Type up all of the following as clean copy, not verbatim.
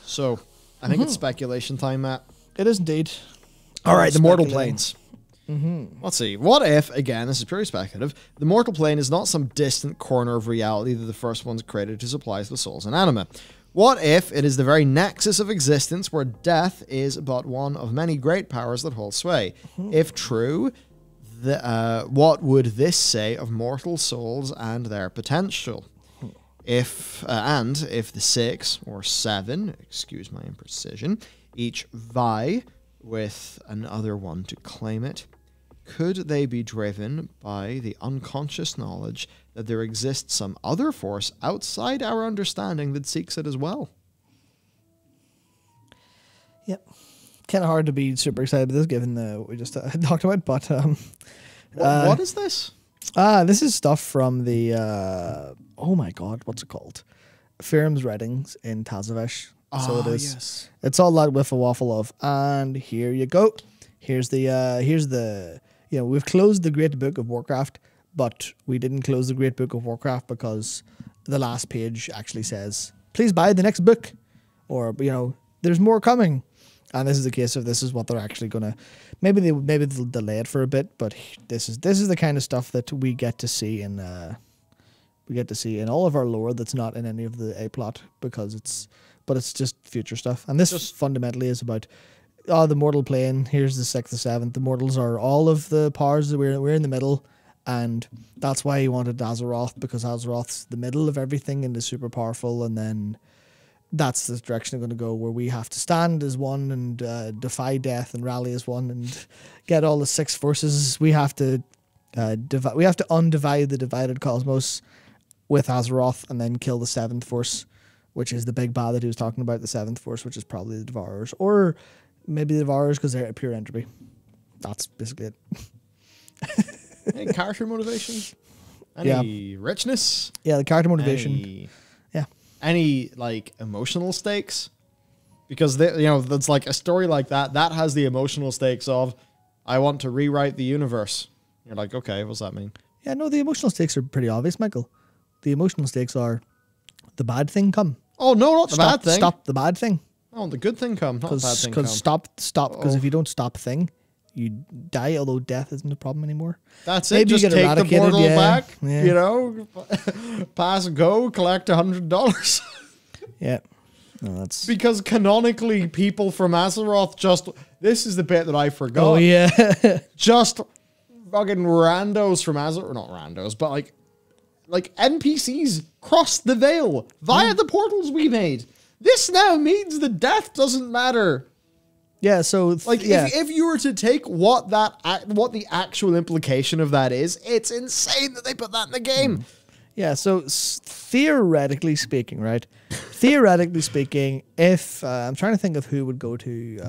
So, I think it's speculation time, Matt. It is indeed. All right, the mortal Speculating. planes. Let's see. What if, again, this is purely speculative, the mortal plane is not some distant corner of reality that the first ones created to supply the souls in anima? What if it is the very nexus of existence where death is but one of many great powers that hold sway? If true, what would this say of mortal souls and their potential? If the 6 or 7, excuse my imprecision, each vie with another one to claim it, could they be driven by the unconscious knowledge that there exists some other force outside our understanding that seeks it as well? Yep. Kind of hard to be super excited about this given what we just talked about, but... what is this? This is stuff from the... oh my god, what's it called? Firm's Readings in Tazavesh. So it is. Yes. It's all that with a waffle of. And here you go. Here's the... You know, we've closed the Great Book of Warcraft, but we didn't close the Great Book of Warcraft because the last page actually says, please buy the next book. Or, you know, there's more coming. And this is a case of this is what they're actually going to... Maybe they'll delay it for a bit, but this is the kind of stuff that we get to see in... we get to see in all of our lore that's not in any of the A-plot because it's... But it's just future stuff. And this fundamentally is about... Oh, the mortal plane. Here's the 6th, the 7th. The mortals are all of the powers that we're in the middle, and that's why he wanted Azeroth, because Azeroth's the middle of everything and is super powerful. And then that's the direction they're going to go, where we have to stand as one and defy death and rally as one and get all the 6 forces. We have to undivide the divided cosmos with Azeroth and then kill the 7th force, which is the big bad that he was talking about. The 7th force, which is probably the Devourers, or maybe the Devourers because they're pure entropy. That's basically it. Any character motivation? Any richness? Yeah, the character motivation. Any like emotional stakes? Because that's like a story like that has the emotional stakes of, I want to rewrite the universe. You're like, okay, what's that mean? Yeah, no, the emotional stakes are pretty obvious, Michael. The emotional stakes are the bad thing come. Oh no, not the bad thing. Stop the bad thing. Oh, the good thing come, not the bad thing come. Because if you don't stop a thing, you die, although death isn't a problem anymore. That's it. Just take the portal back, you know, pass go, collect $100. Yeah. No, that's... Because canonically, people from Azeroth this is the bit that I forgot. Oh, yeah. Just fucking randos from Azeroth, not randos, but like NPCs crossed the veil via the portals we made. This now means the death doesn't matter. Yeah, so like if you were to take what the actual implication of that is, it's insane that they put that in the game. Yeah, so theoretically speaking, right? Theoretically speaking, if I'm trying to think of who would go to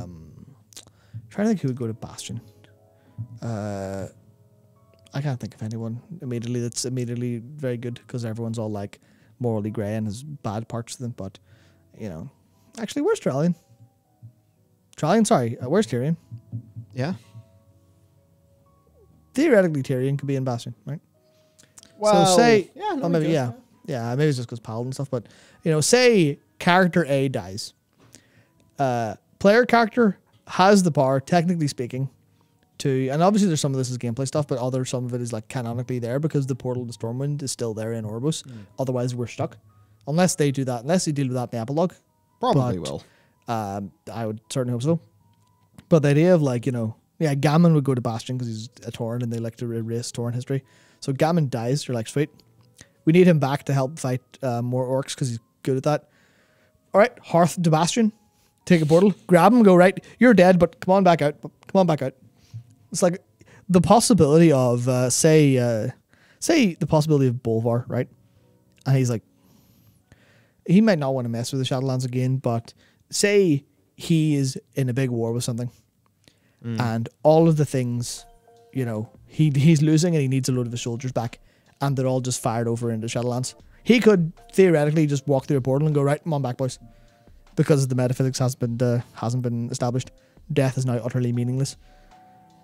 Bastion. I can't think of anyone immediately that's immediately very good because everyone's all like morally grey and has bad parts to them. But you know, actually, where's Trallion? Where's Tyrion? Yeah. Theoretically, Tyrion could be in Bastion, right? Well, so say, yeah, no, maybe, yeah, maybe it's just because Paladin and stuff. But you know, say character A dies. Player character has the power, technically speaking, to, and obviously there's some of this is gameplay stuff, but some of it is like canonically there because the portal to Stormwind is still there in Oribos. Otherwise, we're stuck. Unless they do that, unless they deal with that in the epilogue. Probably will. I would certainly hope so. But the idea of like, you know, yeah, Gammon would go to Bastion because he's a Tauren and they like to erase Tauren history. So Gammon dies, you're like, sweet. We need him back to help fight more orcs because he's good at that. All right, Hearth to Bastion. Take a portal, grab him, go, right, you're dead, but come on back out. Come on back out. It's like the possibility of, say the possibility of Bolvar, right? And he's like, he might not want to mess with the Shadowlands again, but say he is in a big war with something and all of the things, you know, he's losing and he needs a load of his soldiers back and they're all just fired over into Shadowlands. He could theoretically just walk through a portal and go, right, come on back, boys. Because the metaphysics hasn't been established. Death is now utterly meaningless.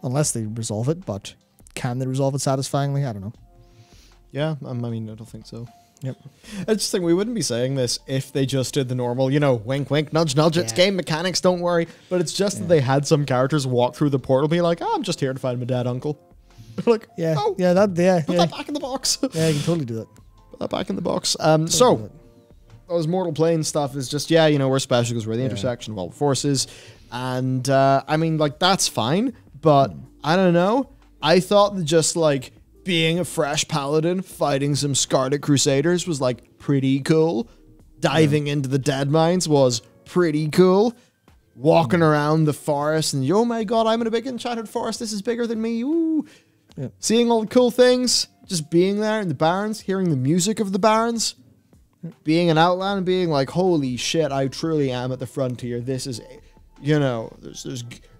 Unless they resolve it, but can they resolve it satisfyingly? I don't know. Yeah, I mean, I don't think so. Yep. I just think we wouldn't be saying this if they just did the normal, you know, wink, wink, nudge, nudge. It's game mechanics, don't worry. But it's just that they had some characters walk through the portal, be like, oh, I'm just here to find my dead uncle. They're like, oh, put that back in the box. Yeah, you can totally do that. Put that back in the box. So those Mortal Plane stuff is just, you know, we're special because we're the intersection of all forces. And I mean, like, that's fine. But I don't know. I thought that just like being a fresh paladin fighting some Scarlet Crusaders was like pretty cool. Diving into the dead mines was pretty cool. Walking around the forest and oh my god, I'm in a big enchanted forest. This is bigger than me. Ooh. Yeah. Seeing all the cool things, just being there in the barrens, hearing the music of the barrens, being an outland and being like, holy shit, I truly am at the frontier. This is, you know,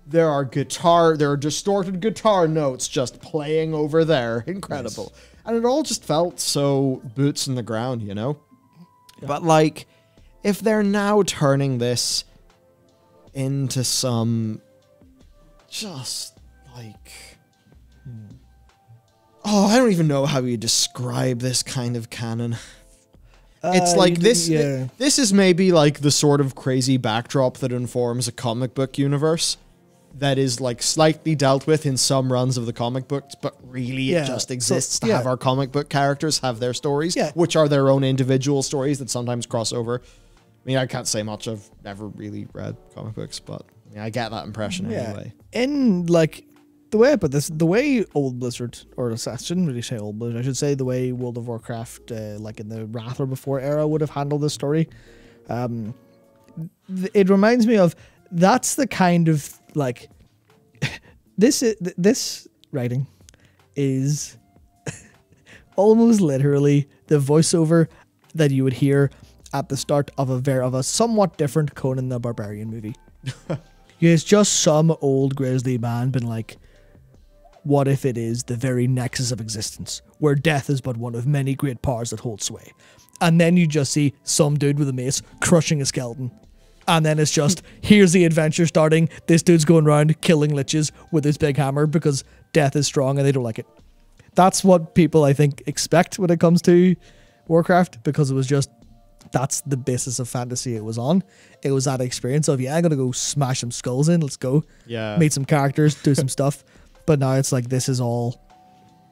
there are distorted guitar notes just playing over there. Incredible. Nice. And it all just felt so boots in the ground, you know? Yeah. But like, if they're now turning this into some just like, oh, I don't even know how you describe this kind of canon. It's like this. This is maybe like the sort of crazy backdrop that informs a comic book universe that is like slightly dealt with in some runs of the comic books, but really it just exists to have our comic book characters have their stories, which are their own individual stories that sometimes cross over. I mean, I can't say much. I've never really read comic books, but I mean, I get that impression anyway. In like the way I put this, the way old Blizzard, or I shouldn't really say old Blizzard, I should say the way World of Warcraft, like in the Wrath or Before era, would have handled this story. It reminds me of, that's the kind of like this writing is almost literally the voiceover that you would hear at the start of a somewhat different Conan the Barbarian movie. It's just some old grizzly man been like, what if it is the very nexus of existence, where death is but one of many great powers that hold sway? And then you just see some dude with a mace crushing a skeleton. And then it's just, here's the adventure starting. This dude's going around killing liches with his big hammer because death is strong and they don't like it. That's what people, I think, expect when it comes to Warcraft, because it was just, that's the basis of fantasy it was on. It was that experience of, I'm going to go smash some skulls in. Let's go. Yeah. Meet some characters, do some stuff. But now it's like, this is all,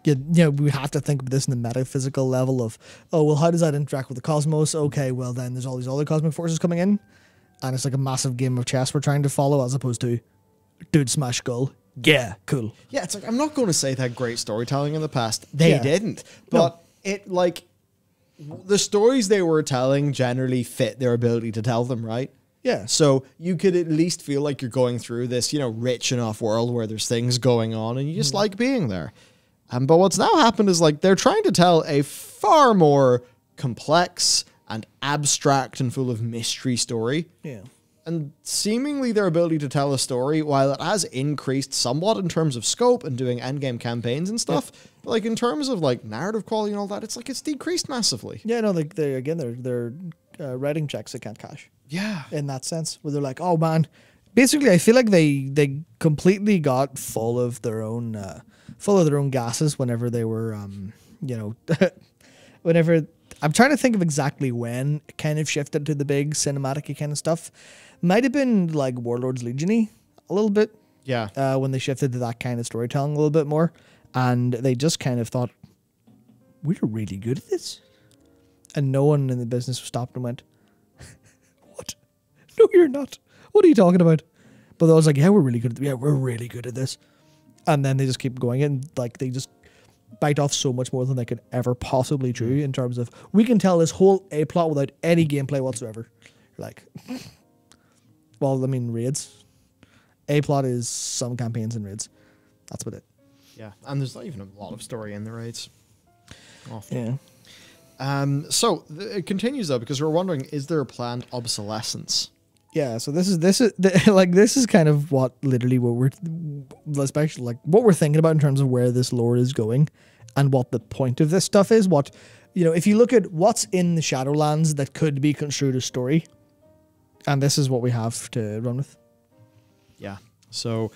you know, we have to think of this in the metaphysical level of, oh, well, how does that interact with the cosmos? Okay, well, then there's all these other cosmic forces coming in. And it's like a massive game of chess we're trying to follow, as opposed to dude smash skull. Yeah, cool. Yeah, it's like, I'm not going to say that great storytelling in the past. They didn't. But it, like, the stories they were telling generally fit their ability to tell them, right? Yeah. So you could at least feel like you're going through this, you know, rich enough world where there's things going on and you just like being there. But what's now happened is like they're trying to tell a far more complex and abstract and full of mystery story. Yeah. And seemingly their ability to tell a story, while it has increased somewhat in terms of scope and doing endgame campaigns and stuff, but like in terms of like narrative quality and all that, it's like it's decreased massively. Yeah, no, like they're writing checks they can't cash. Yeah. In that sense, where they're like, oh man, basically I feel like they completely got full of their own gases whenever they were you know whenever, I'm trying to think of exactly when it kind of shifted to the big cinematic kind of stuff. Might have been like Warlords Legion-y a little bit. Yeah. When they shifted to that kind of storytelling a little bit more. And they just kind of thought, we're really good at this. And no one in the business stopped and went, what? No, you're not. What are you talking about? But I was like, yeah, we're really good at this. And then they just keep going, and like they just bite off so much more than they could ever possibly chew in terms of, we can tell this whole A plot without any gameplay whatsoever. You're like, well, I mean, raids. A plot is some campaigns and raids. That's about it. Yeah, and there's not even a lot of story in the raids. Awful. Yeah. So it continues though, because we're wondering, is there a planned obsolescence? Yeah, so this is kind of what literally what we're, especially like what we're thinking about in terms of where this lore is going, and what the point of this stuff is. What, you know, if you look at what's in the Shadowlands that could be construed as story, and this is what we have to run with. Yeah. So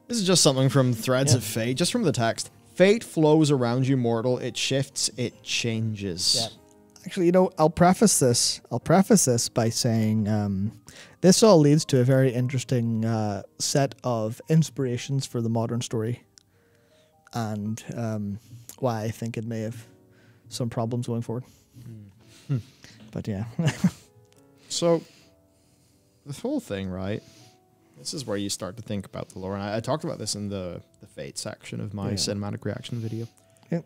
this is just something from Threads of Fate, just from the text. Fate flows around you, mortal. It shifts, it changes. Yeah. Actually, I'll preface this by saying this all leads to a very interesting set of inspirations for the modern story, and why I think it may have some problems going forward. But yeah. So, this whole thing, right? This is where you start to think about the lore. And I talked about this in the Fate section of my cinematic reaction video. Yeah.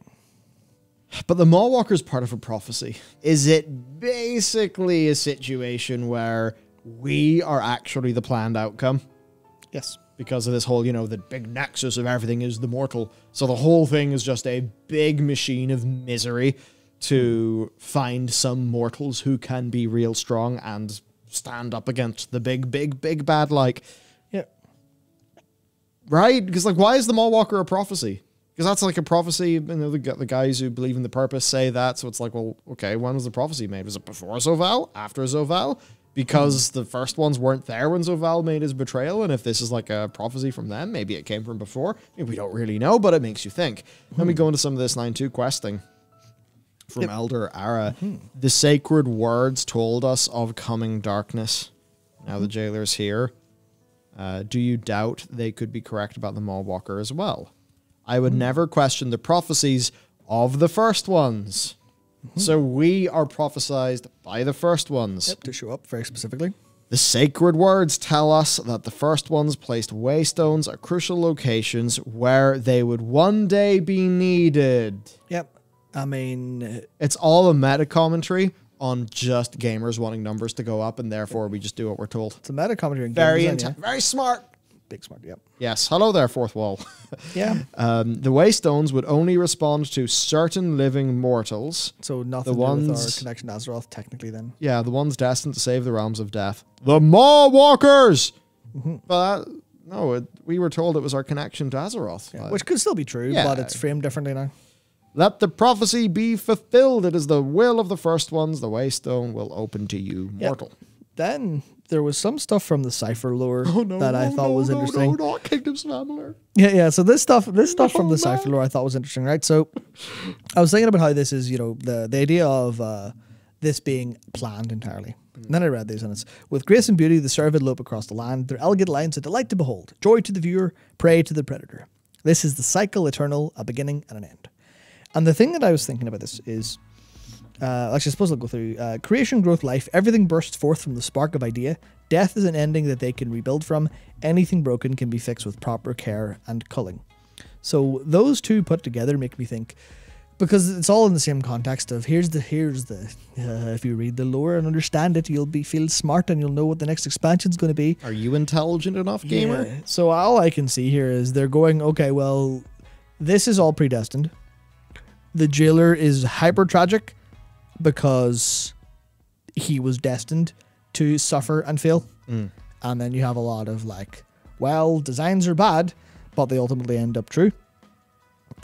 But the Maw is part of a prophecy. Is it basically a situation where we are actually the planned outcome? Yes. Because of this whole, the big nexus of everything is the mortal. So the whole thing is just a big machine of misery to find some mortals who can be real strong and stand up against the big, big, big bad, Yeah. Right? Because, why is the Maw a prophecy? Because that's like a prophecy, the guys who believe in the purpose say that, so it's like, well, okay, when was the prophecy made? Was it before Zoval? After Zoval? Because the first ones weren't there when Zoval made his betrayal, and if this is like a prophecy from them, maybe it came from before. We don't really know, but it makes you think. Let me go into some of this 9-2 questing from Elder Ara. The sacred words told us of coming darkness. Now the jailer's here. Do you doubt they could be correct about the Maw as well? I would never question the prophecies of the first ones. So we are prophesized by the first ones. Yep, to show up very specifically. The sacred words tell us that the first ones placed waystones at crucial locations where they would one day be needed. Yep. I mean... It's all a meta commentary on just gamers wanting numbers to go up, and therefore we just do what we're told. It's a meta commentary on Very gamers, very smart. Big smart, yep. Yes. Hello there, fourth wall. Yeah. The waystones would only respond to certain living mortals. So nothing to do with our connection to Azeroth, technically, then. Yeah, the ones destined to save the realms of death. The Maw-walkers! But we were told it was our connection to Azeroth. Yeah, which could still be true, but it's framed differently now. Let the prophecy be fulfilled. It is the will of the first ones. The waystone will open to you, mortal. Then there was some stuff from the Cypher lore that I thought was interesting. No, not Kingdom's Family. Yeah. So this stuff from the Cypher lore I thought was interesting, right? So I was thinking about how this is, the idea of this being planned entirely. And then I read these, and it's, with grace and beauty, the servant lope across the land. Their elegant lines a delight to behold. Joy to the viewer, prey to the predator. This is the cycle eternal, a beginning and an end. And the thing that I was thinking about this is, actually, I suppose I'll go through. Creation, growth, life, everything bursts forth from the spark of idea. Death is an ending that they can rebuild from. Anything broken can be fixed with proper care and culling. So those two put together make me think, because it's all in the same context of here's the if you read the lore and understand it, you'll feel smart and you'll know what the next expansion's going to be. Are you intelligent enough, gamer? Yeah. So all I can see here is they're going, okay, well, this is all predestined. The jailer is hyper tragic because he was destined to suffer and fail. And then you have a lot of designs are bad, but they ultimately end up true.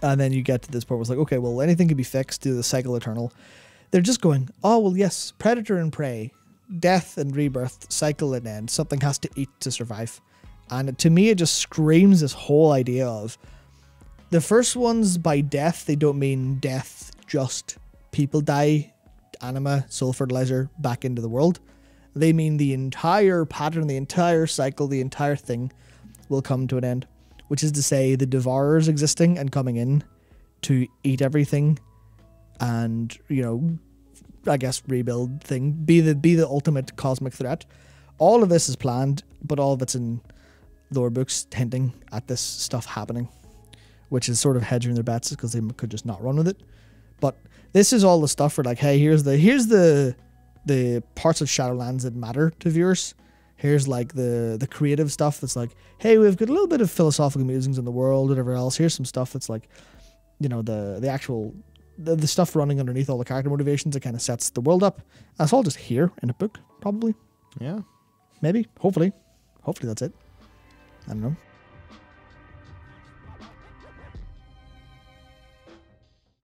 And then you get to this point where it's like, okay, well, anything can be fixed, do the cycle eternal. They're just going, oh, well, yes, predator and prey, death and rebirth, cycle and end. Something has to eat to survive. And to me, it just screams this whole idea of the first ones by death, they don't mean death, just people die, anima, soul fertilizer, back into the world. They mean the entire pattern, the entire cycle, the entire thing will come to an end. Which is to say, the devourers existing and coming in to eat everything and, I guess rebuild thing, be the ultimate cosmic threat. All of this is planned, but all of it's in lore books hinting at this stuff happening, which is sort of hedging their bets because they could just not run with it. But this is all the stuff for hey, here's the parts of Shadowlands that matter to viewers. Here's the creative stuff that's hey, we've got a little bit of philosophical musings in the world, whatever else. Here's some stuff that's the actual the stuff running underneath all the character motivations that kind of sets the world up. That's all just here in a book, probably. Yeah. Maybe. Hopefully. Hopefully that's it. I don't know.